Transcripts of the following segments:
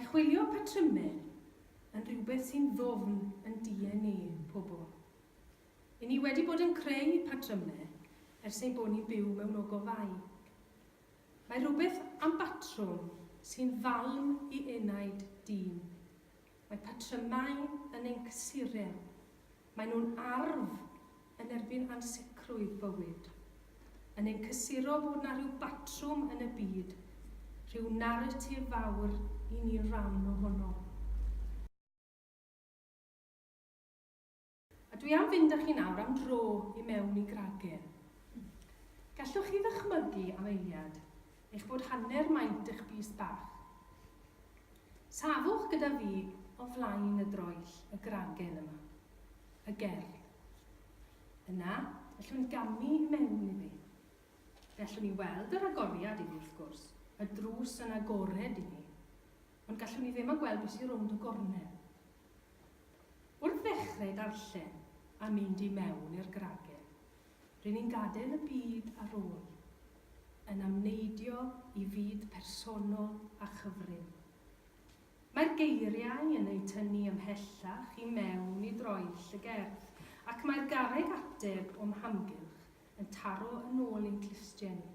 Mae chwilio patrymau yn rhywbeth sy'n ddofn yn DNA pobl. I ni wedi bod yn creu patrymau ers ein bod ni'n byw mewn ogofau. Mae rhywbeth am batrwm sy'n falm i enaid dyn. Mae patrymau yn ein cysurau. Mae nhw'n arf yn erbyn ansicrwydd bywyd. Yn ein cysuro bod yna rhyw batrwm yn y byd, rhyw naratif fawr i ni ran ohono. A dwi am fynd â chi nawr am dro i mewn i Gragen. Gallwch chi ddychmygu am eiliad eich bod hanner maint eich bys bach. Safwch gyda fi o flaen y droell y Gragen yma, y gerdd. Yna, gallwn ni gamu mewn i fi. Gallwn ni weld yr agoriad i fi wrth gwrs, y drws yn agored i ni, ond gallwn ni ddim yn gweld beth sy'n rownd y gornel. Wrth ddechrau darllen a mynd i mewn i'r Gragen, rydyn ni'n gadael y byd ar ôl, yn amneidio i fyd personol a chyfryn. Mae'r geiriau yn ei tynnu ymhellach i mewn i droell y gerdd, ac mae'r garreg ateb o'm hamgylch yn taro yn ôl ein clustiau ni.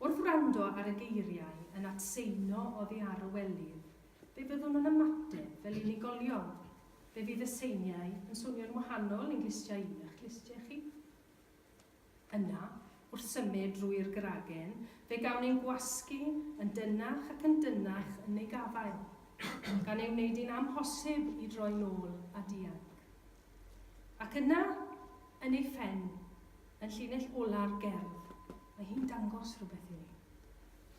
Wrth wrando ar y geiriau yn atseino oddi ar y welydd, fe fyddwn yn ymateb fel unigolion. Fe fydd y seiniau yn swnio'n wahanol i'n glustiau i a'ch glustiau chi. Yna, wrth symud drwy'r Gragen, fe gawn ni'n gwasgu yn dynach ac yn dynach yn ei gafael, gan ei wneud i'n amhosib i droi nôl a dianc. Ac yna, yn ei ffen, yn llinell ola'r gerdd, mae hi'n dangos rhywbeth i ni.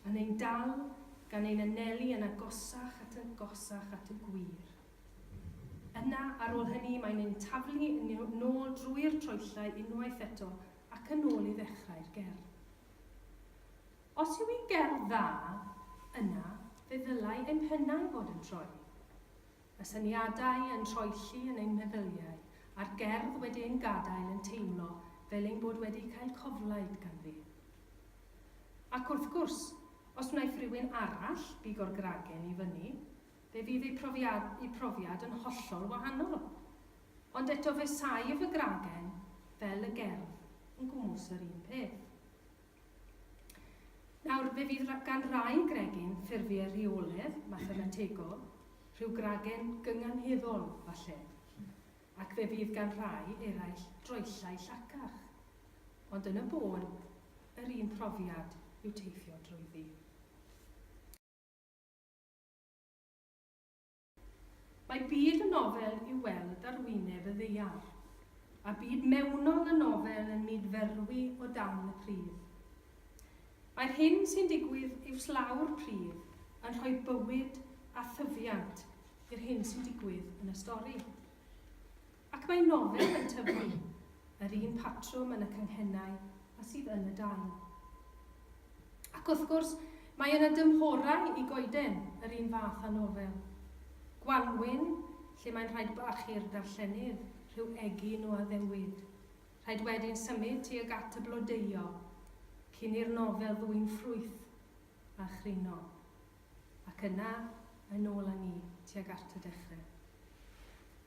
Yn ein dal, gan ein anelu yn agosach at y gwir. Yna, ar ôl hynny, mae'n ein taflu yn ôl drwy'r troellau unwaith eto ac yn ôl i ddechrau'r gerdd. Os yw ei gerdd dda, yna, fe ddylai ein pennau fod yn troi. Y syniadau yn troelli yn ein meddyliau, a'r gerdd wedi ein gadael yn teimlo fel ein bod wedi cael coflaid ganddi. Ac wrth gwrs, os wnaeth rhywun arall bigo'r Gragen i fyny, fe fydd ei profiad yn hollol wahanol. Ond eto fe saif y Gragen fel y gerdd yn gwmws yr un peth. Nawr, fe fydd gan rai gregyn ffurfiau rheoledd, mathemategol, rhyw Gragen gynganheddol falle, ac fe fydd gan rai eraill droellau llacach. Ond yn y bôn, yr un profiad yw teithio drwyddi. Mae byd y nofel i'w weld ar wyneb y ddaear, a byd mewnol y nofel yn mydferwi o dan y pridd. Mae'r hyn sy'n digwydd i'w slaw'r pridd yn rhoi bywyd a thyfiant i'r hyn sy'n digwydd yn y stori. Ac mae nofel yn tyfu, yr un patrwm yn y canghennau a sydd yn y dail. Ac wrth gwrs, mae yna dymhorau i goeden yr un fath a nofel. Gwanwyn, lle mae'n rhaid barchu'r darllenydd rhyw egin o addewid. Rhaid wedyn symud tuag at y blodeuo, cyn i'r nofel ddwy'n ffrwyth a chrino. Ac yna, yn ôl â ni tuag at y dechrau.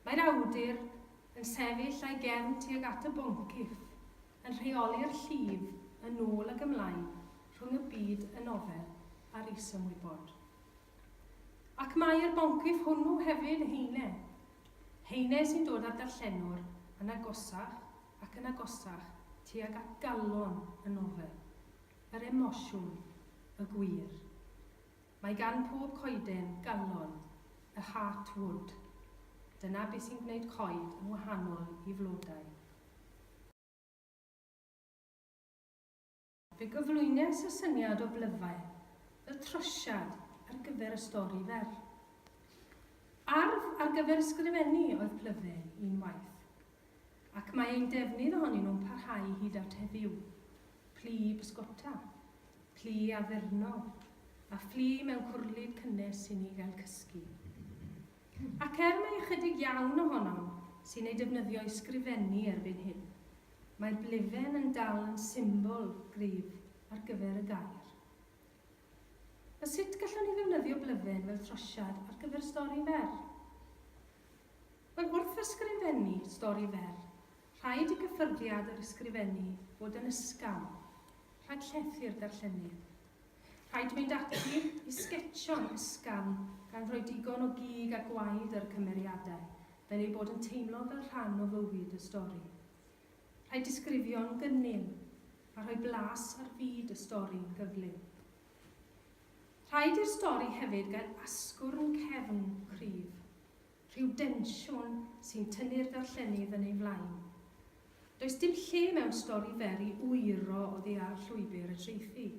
Mae'r awdur yn sefyll a'i gefn tuag at y boncyff, yn rheoli'r llif yn ôl ac ymlaen rhwng y byd y nofel a'r is-ymwybod. Ac mae'r boncyff hwnnw hefyd heine. Heine sy'n dod â'r darllenwr yn agosach ac yn agosach tuag at galon y nofel, yr emosiwn, y gwir. Mae gan pob coeden galon, y heart wood. Dyna beth sy'n gwneud coed yn wahanol i flodau. Fe gyflwynes y syniad o blyfau, y trosiad ar gyfer y stori fer. Arf ar gyfer ysgrifennu oedd plyfau unwaith, ac mae ein defnydd ohonyn nhw'n parhau hyd at heddiw. Plu bysgota, plu addurno, a phlu mewn cwrlid cynnes i ni gael cysgu. Ac mae ychydig iawn ohonom sy'n ei defnyddio i sgrifennu erbyn hyn, mae'r blifen yn dal yn symbol gryf ar gyfer y gair. A sut gallwn ni ddefnyddio blyfen fel trosiad ar gyfer stori fer? Wel, wrth ysgrifennu stori fer, rhaid i gyffyrddiad yr ysgrifennu fod yn ysgafn, rhag llethu'r darllenydd. Rhaid mynd ati i sgetsio'n ysgafn gan rhoi digon o gig a gwaed ar cymeriadau, fel ei bod yn teimlo fel rhan o fywyd y stori. Rhaid disgrifio'n gynnil a rhoi blas ar fyd y stori'n gyflym. Rhaid i'r stori hefyd gael asgwrn cefn cryf, rhyw densiwn sy'n tynnu'r darllenydd yn ei flaen. Does dim lle mewn stori fer i wyro o ddeall llwybr y treithi.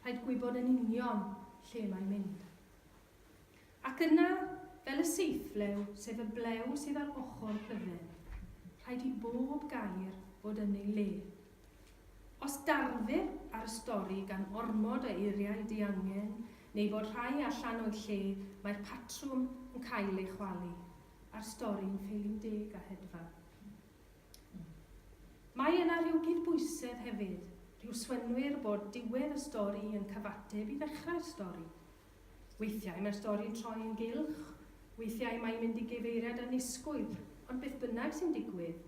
Rhaid gwybod yn union lle mae'n mynd. Ac yna, fel y seithflew, sef y blew sydd ar ochr plyfen, rhaid i bob gair fod yn ei le. Os darfur ar y stori gan ormod o eiriau diangen, neu bod rhai allan o'i lle, mae'r patrwm yn cael ei chwalu, a'r stori'n ffeilin deg a hedfan. Mae yna rhyw gydbwysedd hefyd, rhyw swynwyr bod diwedd y stori yn cyfateb i ddechrau'r stori. Weithiau mae'r stori'n troi yn gylch, weithiau mae'n mynd i gyfeiriad anisgwyl, ond beth bynnag sy'n digwydd,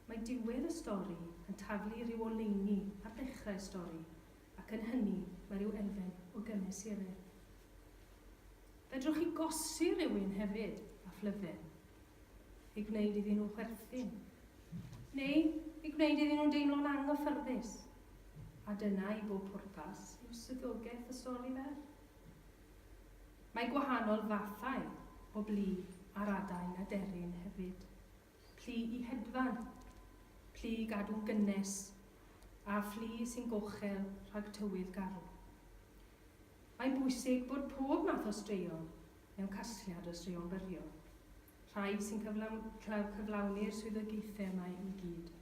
mae diwedd y stori yn taflu rhyw oleuni ar ddechrau'r stori, ac yn hynny mae rhyw elfen o gymesuredd. Fedrwch chi gosi rhywun hefyd a phlyfen, i gwneud iddyn nhw chwerthin, neu i gwneud iddyn nhw'n deimlo'n anghyffyrddus, a dyna i bob pwrpas yw swyddogaeth y stori fer. Mae gwahanol fathau o blu ar adain a deryn hefyd. Plu i hedfan, plu i gadw'n gynnes, a phlu sy'n gochel rhag tywydd garw. Mae'n bwysig bod pob math o straeon mewn casgliad o straeon byrion. Rhai sy'n cyflawni'r swyddogaethau yma i gyd.